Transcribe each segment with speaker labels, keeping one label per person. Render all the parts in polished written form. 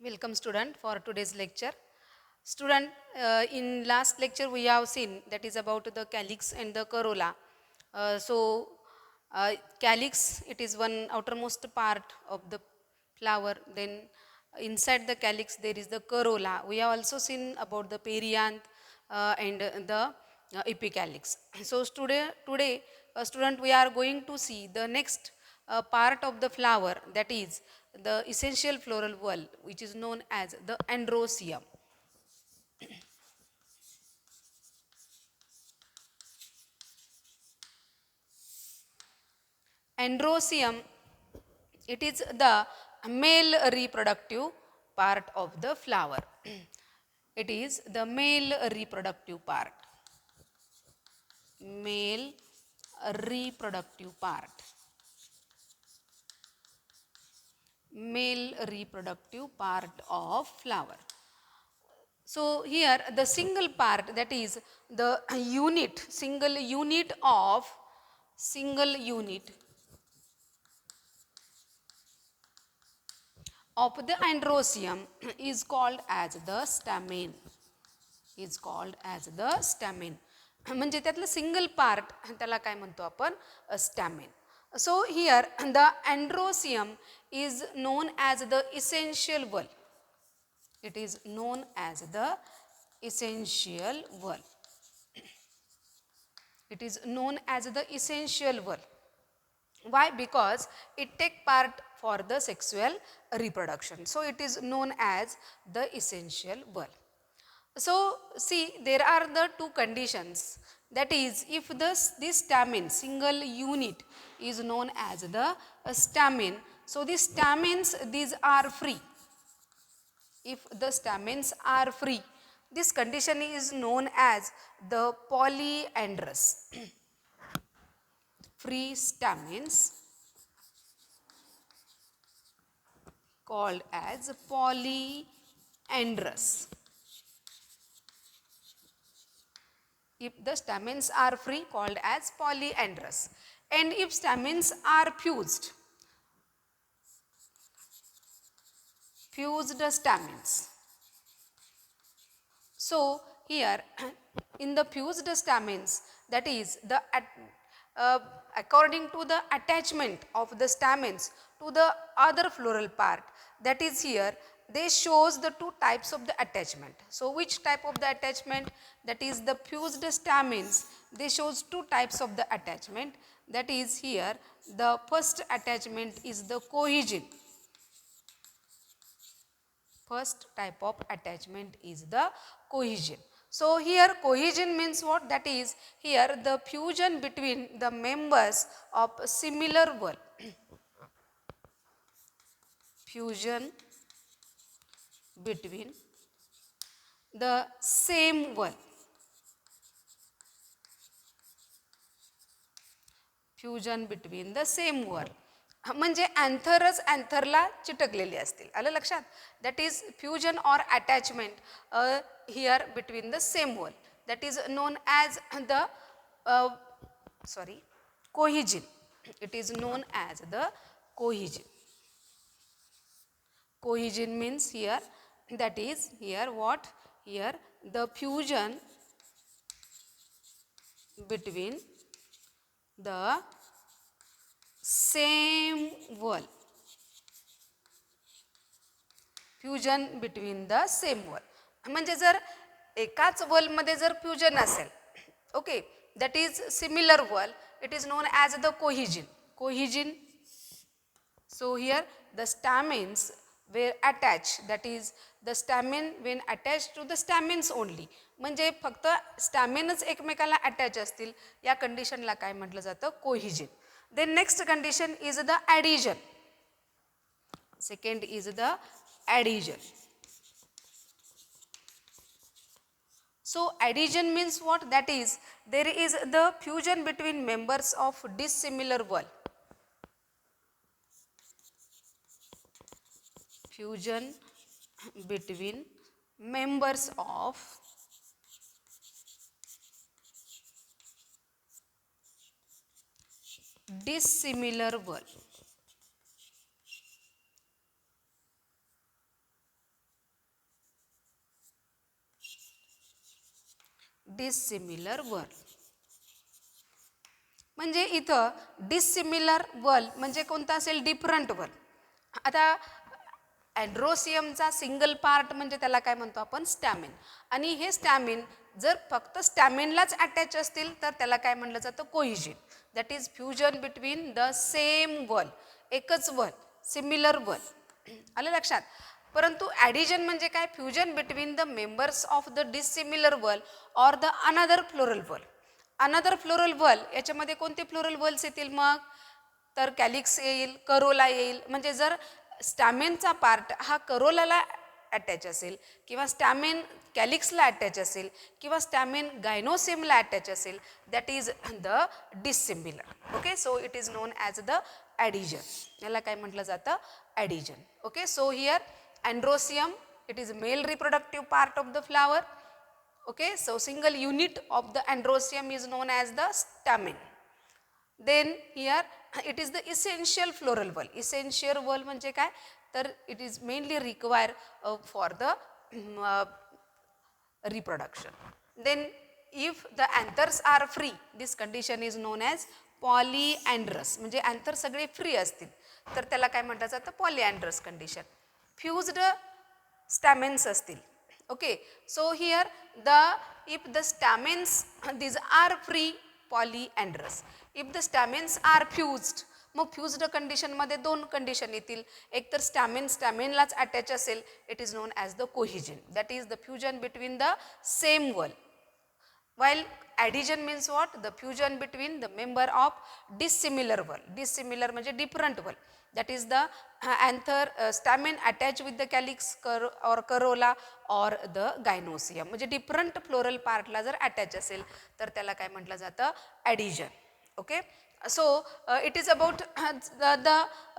Speaker 1: Welcome student for today's lecture. Student, in last lecture we have seen that is about the calyx and the corolla. Calyx, it is one outermost part of the flower. Then inside the calyx there is the corolla. We have also seen about the perianth and the epicalyx. So today student, we are going to see the next part of the flower, that is the essential floral wall, which is known as the androecium. Androecium, it is the male reproductive part of the flower. It is the male reproductive part. Male reproductive part. Male reproductive part of flower. So here the single part, that is the unit, single unit of the androecium is called as the stamen. Is called as the stamen. म्हणजे त्यातलं single part त्याला काय म्हणतो आपण, stamen. So here the androecium is known as the essential wall. It is known as the essential wall. It is known as the essential wall. Why? Because it take part for the sexual reproduction. So it is known as the essential wall. So see, there are the two conditions. That is, if this stamen, single unit, is known as the stamen, so these stamens, these are free. If the stamens are free, this condition is known as the polyandrous. Free stamens called as polyandrous. If the stamens are free, called as polyandrous. And if stamens are fused stamens. So here in the fused stamens, that is the according to the attachment of the stamens to the other floral part, that is here they shows the two types of the attachment. So which type of the attachment? That is the fused stamens, they shows two types of the attachment. That is here the first attachment is the cohesion. First type of attachment is the cohesion. So here cohesion means what? That is here the fusion between the members of similar wall. Fusion between the same wall. Fusion between the same wall. म्हणजे अँथरच अँथरला चिटकलेले असतील. आलं लक्षात? That is fusion or attachment here between the same wall. That is known as the cohesion. It is known as the cohesion. Cohesion means here, that is here what? Here the fusion between the same wall. Fusion between the same whorl. म्हणजे जर एकाच वॉलमध्ये जर fusion असेल, okay, that is similar whorl, it is known as the cohesion. So here the stamens were attached, that is the stamen when attached to the stamens only. म्हणजे फक्त स्टॅमेनच एकमेकाला attach असतील, या कंडिशनला काय म्हटलं जातं? कोहिजिन. Then next condition is the adhesion. Second is the adhesion. So adhesion means what? That is there is the fusion between members of dissimilar wall. Fusion between members of dissimilar wall. Dissimilar वल. म्हणजे इथं dissimilar वल म्हणजे कोणता असेल? Different वल. आता अँड्रोसियमचा single part म्हणजे त्याला काय म्हणतो आपण? स्टॅमिन. आणि हे स्टॅमिन जर फक्त स्टॅमिनलाच अटॅच असतील तर त्याला काय म्हटलं जातं? Cohesion. That is fusion between the same whorl. एकच वल, सिमिलर वल. आलं लक्षात? परंतु ॲडिजन म्हणजे काय? Fusion between the members of the dissimilar whorl or the another floral whorl. Another floral whorl याच्यामध्ये कोणते फ्लोरल वल्स येतील मग? तर कॅलिक्स येईल, करोला येईल. म्हणजे जर स्टॅमिनचा पार्ट हा करोलाला अटॅच असेल किंवा स्टॅमिन कॅलिक्सला अटॅच असेल किंवा स्टॅमिन गायनोसिमला अटॅच असेल, that is the dissimilar. Okay, so it is known as the adhesion. याला काय म्हटलं जातं? Adhesion. Okay, so here androecium, it is male reproductive part of the flower. Okay, so single unit of the androsium is known as the stamen. Then here it is the essential floral wall. Essential wall म्हणजे काय? तर it is mainly required for the reproduction. Then if the anthers are free, this condition is known as polyandrous. म्हणजे anthers सगळे free असतील तर त्याला काय म्हटलं जातं? पॉलिअँड्रस कंडिशन. फ्युज्ड stamens असतील. Okay, so here if the stamens these are free, polyandrous. If the stamens are fused, मग फ्युज्ड कंडिशनमध्ये दोन कंडिशन येतील. एक तर स्टॅमिनलाच अटॅच असेल, it is known as the cohesion. That is the fusion between the same वल. While adhesion means what? The fusion between the member of dissimilar wall. Dissimilar म्हणजे different wall. That is the anther stamen attached with the calyx or corolla or the gynosium. म्हणजे different floral partला जर attach असेल तर त्याला काय म्हटलं जातं? Adhesion. Okay. So it is about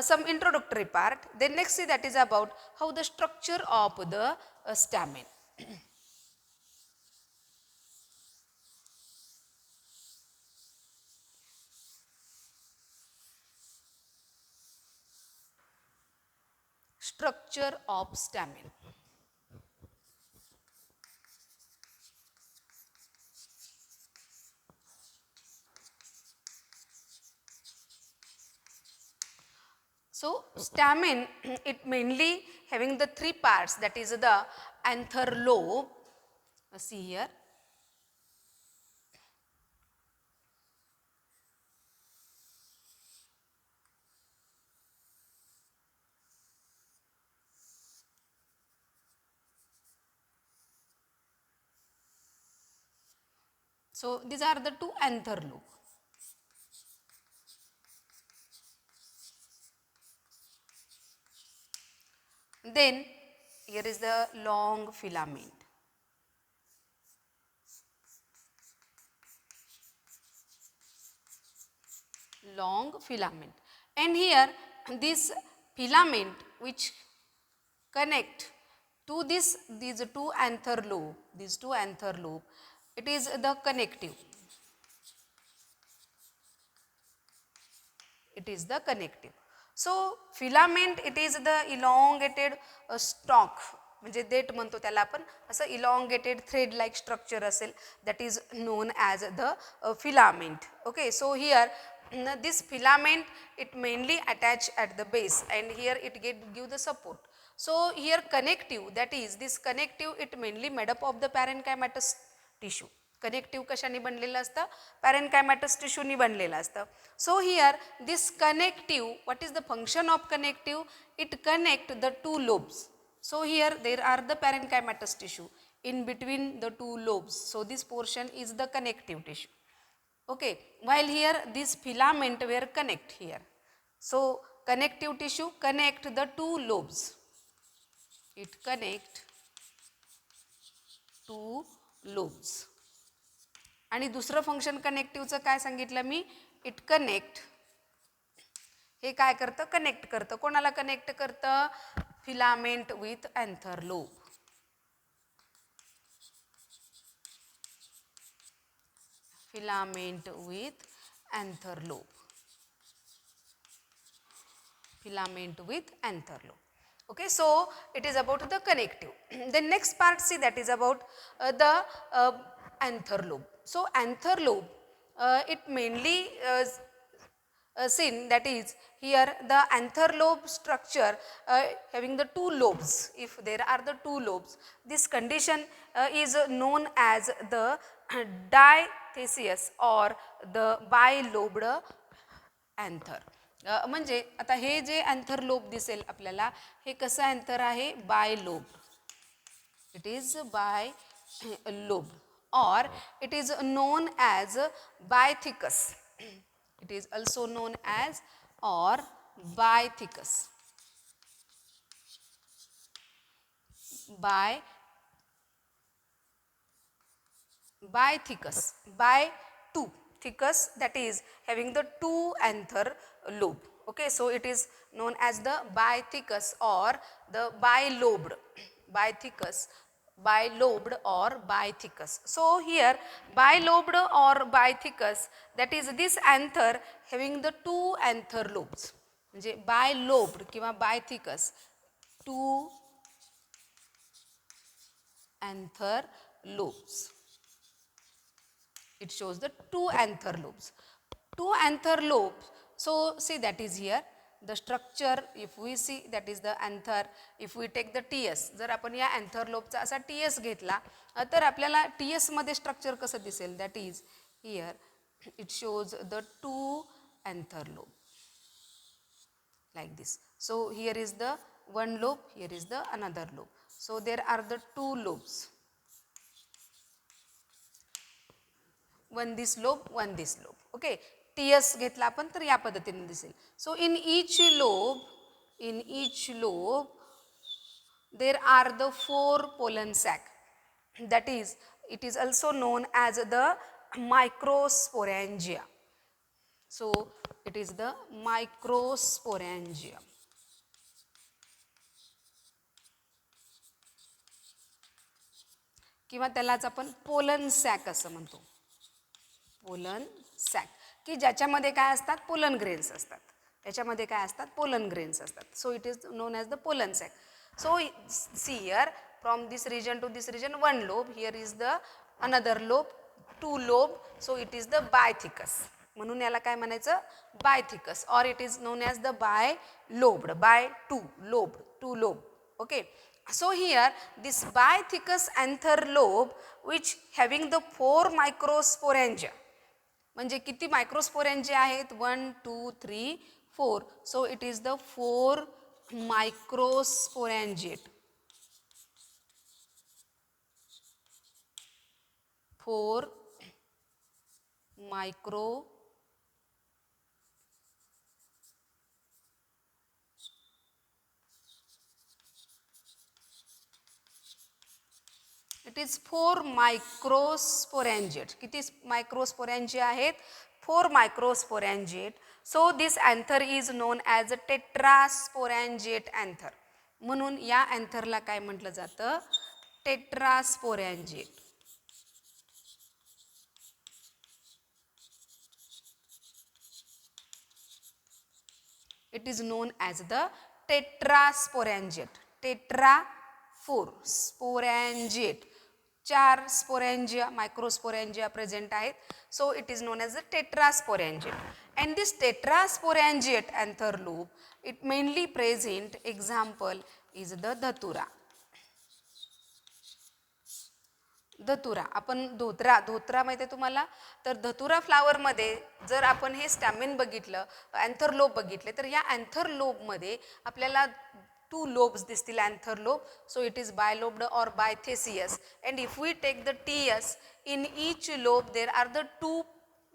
Speaker 1: some introductory part. Then next see that is about how the structure of the stamen. Structure of stamen. So stamen it mainly having the three parts, that is the anther lobe. See here. So these are the two anther lobe. Then here is the long filament. Long filament. And here this filament which connect to these two anther lobe, it is the connective. It is the connective. So filament it is the elongated stalk, म्हणजे देठ म्हणतो त्याला आपण, असं elongated thread like structure असेल, that is known as the filament. Okay, so here this filament it mainly attach at the base and here it give the support. So here connective, that is this connective it mainly made up of the parenchymatous tissue. Connective कशाने बनलेलं असतं? Parenchymatous टिश्यूनी बनलेलं असतं. So here this connective, what is the function of connective? It connect the two lobes. So here there are the parenchymatous tissue in between the two lobes. So this portion is the connective tissue. Okay, while here this filament were connect here. So connective tissue connect the two lobes. It connect two lobes. आणि दुसरं function कनेक्टिव्हचं काय सांगितलं मी? It connect, हे काय करतं? Connect करतं. कोणाला connect करतं? Filament with anther lobe. Filament with anther lobe. Filament with anther lobe. Okay, so it is about the connective. The next part see that is about the anther lobe. So anther lobe, it mainly seen, that is here the anther lobe structure having the two lobes. If there are the two lobes, this condition is known as the dithesis or the bilobed anther. म्हणजे आता हे जे anther lobe दिसेल आपल्याला, हे कसं anther आहे, by lobe. It is by lobe, or it is known as bythecus. It is also known as or bythecus. Bythecus, by two, thecus, that is having the two anther lobe. Okay, so it is known as the bythecus or the bilobed. Bythecus, bilobed or bythecus. So here bilobed or bythecus, that is this anther having the two anther lobes. म्हणजे bilobed किंवा bythecus, two anther lobes. It shows the two anther lobes. Two anther lobes. So see, that is here. The structure, if we see, that is the anther. If we take the TS, जर आपण या anther lobe चा असा TS घेतला तर आपल्याला TS मध्ये structure कसं दिसेल, that is here it shows the two anther lobe like this. So here is the one lobe, here is the another lobe. So there are the two lobes. One this lobe, one this lobe. Okay, TS घेतला आपण तर या पद्धतीने दिसेल. So in each lobe there are the four pollen sac. That is, it is also known as the microsporangia. So it is the microsporangia. किंवा त्यालाच आपण pollen sack असं म्हणतो. पोलन सॅक, की ज्याच्यामध्ये काय असतात, पोलन ग्रेन्स असतात. त्याच्यामध्ये काय असतात, पोलन ग्रेन्स असतात. So it is known as the pollen sac. So see here, from this region to this region one lobe, here is the another lobe, two lobe. So it is the bithecous. म्हणून याला काय म्हणायचं, bithecous, or it is known as the bilobed, bi two lobe, two lobe. Okay. So here this bythecus anther lobe which having the four microsporangia. म्हणजे किती microsporangia आहेत, 1 2 3 4. So it is the 4 microsporangiate. 4 micro it is 4 microsporangiate. किती microsporangia आहेत, 4 microsporangiate. So this anther is known as a tetrasporangiate anther. म्हणून या अँथरला काय म्हटलं जातं, tetrasporangiate. It is known as the tetrasporangiate. Tetra 4 sporangiate, 4 sporangia, microsporangia present आहेत. So it is known as the tetrasporangiate. And this tetrasporangiate anther lobe, it mainly present, example is the धतुरा. धतुरा, आपण धोत्रा माहिती आहे तुम्हाला, तर धतुरा फ्लावरमध्ये जर आपण हे स्टॅमिन बघितलं, अँथर लोब बघितले, तर या अँथर लोबमध्ये आपल्याला two lobes दिसतील, anther lobe. So it is bilobed or bithesis. And if we take the TS, in each lobe there are the two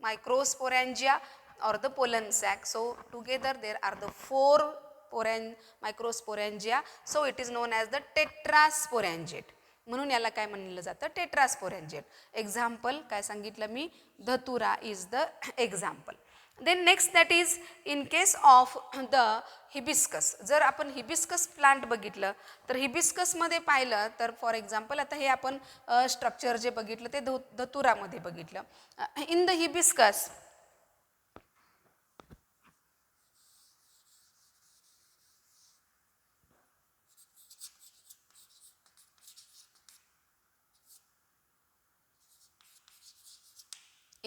Speaker 1: microsporangia or the pollen sac. So together there are the 4 microsporangia. So it is known as the tetrasporangiate. म्हणून याला काय म्हणलं जातं, tetrasporangiate. Example काय सांगितलं मी, datura is the example. Then next, that is in case of the hibiscus. जर आपण हिबिस्कस प्लांट बघितलं तर हिबिस्कसमध्ये पाहिलं तर फॉर एक्झाम्पल, आता हे आपण स्ट्रक्चर जे बघितलं ते धतुरामध्ये बघितलं. In the hibiscus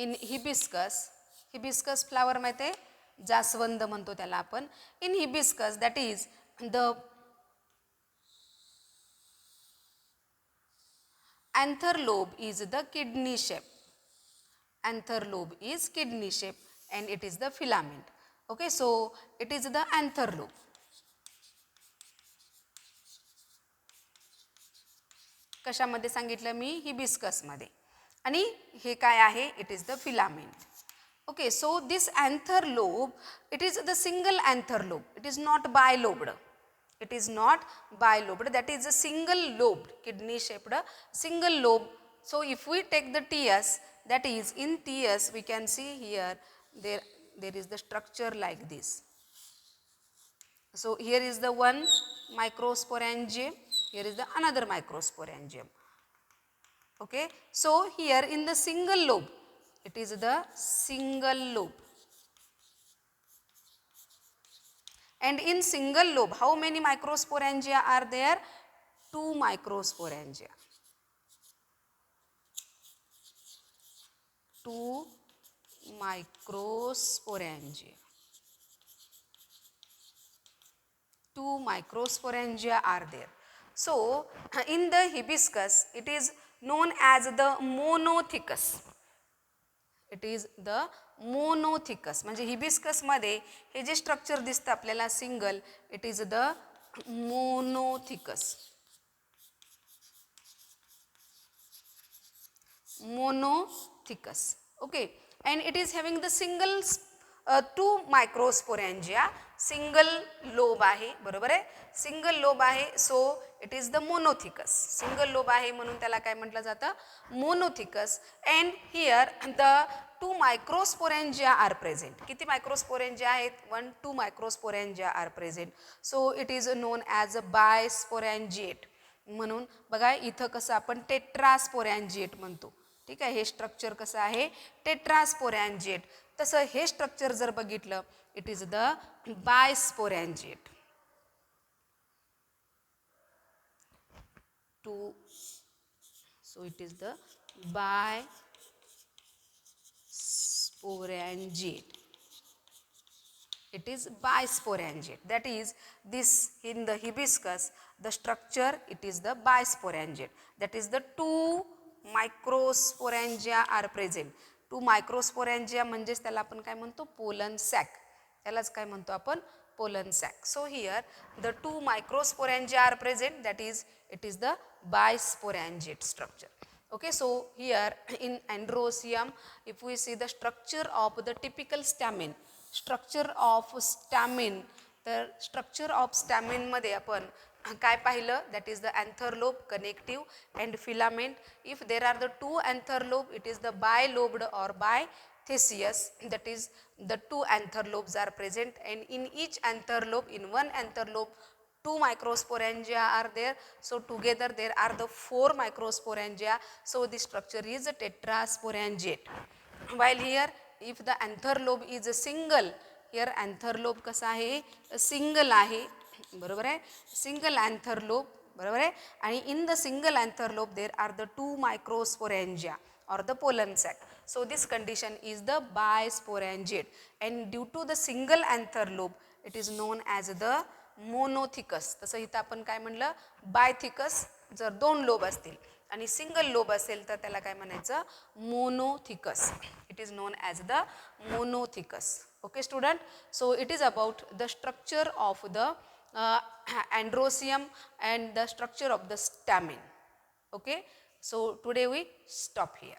Speaker 1: in hibiscus flower माहिती आहे, जास्वंद म्हणतो त्याला आपण. In hibiscus that is the anther lobe is the kidney shape. Anther lobe is kidney shape and it is the filament. Okay, so it is the anther lobe. कशामध्ये सांगितलं मी, hibiscus मध्ये. आणि हे काय आहे, it is the filament. Okay, so this anther lobe, it is the single anther lobe, it is not bilobed. It is not bilobed, that is a single lobed, kidney shaped single lobe. So if we take the TS, that is in TS we can see here there is the structure like this. So here is the one microsporangium, here is the another microsporangium. Okay, so here in the single lobe, it is the single lobe. And in single lobe, how many microsporangia are there? 2 microsporangia. 2 microsporangia. 2 microsporangia are there. So in the hibiscus, it is known as the monothecus. It is the monothecus. म्हणजे hibiscus मध्ये हे जे structure दिसतं आपल्याला single, it is the monothecous. Monothecus. Okay, and it is having the single 2 microsporangia. Single lobe आहे, बरोबर आहे, single lobe आहे. So it is the monothecous. Single lobe आहे म्हणून त्याला काय म्हटलं जातं, monothecous. And here the 2 microsporangia are present. किती मायक्रोस्पोरेंजिया आहेत, 1-2 microsporangia are present. So it is known as a bisporangiate. म्हणून बघा इथं कसं आपण टेट्रास्पोरॅन्जिएट म्हणतो. ठीक आहे, हे स्ट्रक्चर कसं आहे, टेट्रास्पोरॅन्जिएट. तसं हे स्ट्रक्चर जर बघितलं, it is the bisporangiate. So it is the bisporangiate. It is bisporangiate. That is, this in the hibiscus, the structure, it is the bisporangiate. That is the 2 microsporangia are present. 2 microsporangia म्हणजेच त्याला आपण काय म्हणतो, pollen sack. त्यालाच काय म्हणतो आपण, pollen sac. So here the 2 microsporangia are present, that is it is the bisporangiate structure. Okay, so here in Androsium, if we see the structure of the typical stamen, structure of stamen, तर structure of stamen मध्ये आपण काय पाहिलं, that is the anther lobe, connective and filament. If there are the 2 anther lobe, it is the bilobed or bitheseus, that is the 2 anther lobes are present, and in each anther lobe, in one anther lobe, 2 microsporangia are there. So together there are the 4 microsporangia. So this structure is a tetrasporangiate. While here if the anther lobe is a single, here anther lobe कसा आहे, single आहे, बरोबर आहे, single anther lobe, बरोबर आहे. आणि in the single anther lobe there are the 2 microsporangia or the pollen sac. So this condition is the bisporangiate, and due to the single anther lobe, it is known as the monothecous. तसं इथं आपण काय म्हणलं, बायथिकस. जर 2 lobe असतील आणि single lobe असेल तर त्याला काय म्हणायचं, monothecous. It is known as the monothecous. Okay student, so it is about the structure of the Androsium and the structure of the stamen. Okay, so today we stop here.